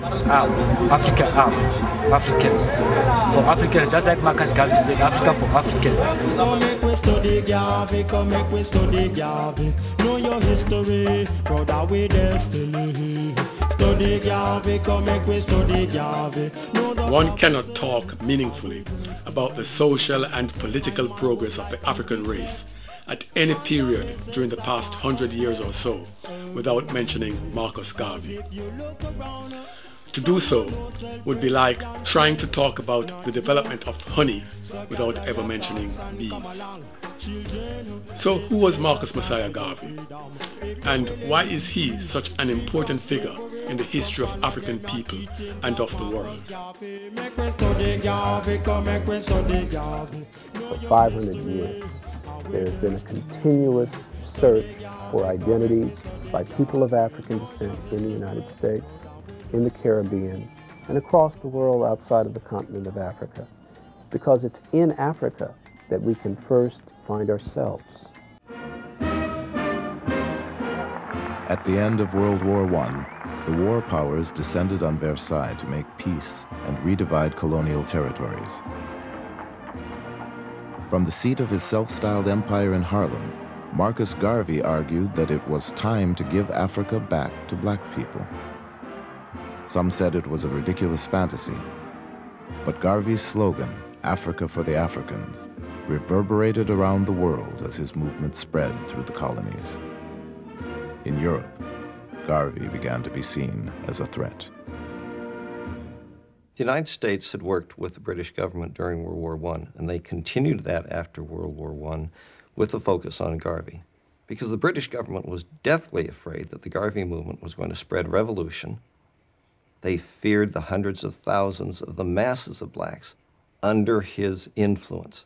Africa, Africans. For Africans, just like Marcus Garvey said, Africa for Africans. Come make we study Garvey, come make we study Garvey. Know your history, brother, we destiny. Study Garvey, come make we study Garvey. One cannot talk meaningfully about the social and political progress of the African race at any period during the past 100 years or so without mentioning Marcus Garvey. To do so would be like trying to talk about the development of honey without ever mentioning bees. So who was Marcus Messiah Garvey? And why is he such an important figure in the history of African people and of the world? For 500 years, there has been a continuous search for identities by people of African descent in the United States, in the Caribbean, and across the world outside of the continent of Africa, because it's in Africa that we can first find ourselves. At the end of World War I, the war powers descended on Versailles to make peace and redivide colonial territories. From the seat of his self-styled empire in Harlem, Marcus Garvey argued that it was time to give Africa back to black people. Some said it was a ridiculous fantasy, but Garvey's slogan, Africa for the Africans, reverberated around the world as his movement spread through the colonies. In Europe, Garvey began to be seen as a threat. The United States had worked with the British government during World War I, and they continued that after World War I with a focus on Garvey, because the British government was deathly afraid that the Garvey movement was going to spread revolution. They feared the hundreds of thousands of the masses of blacks under his influence.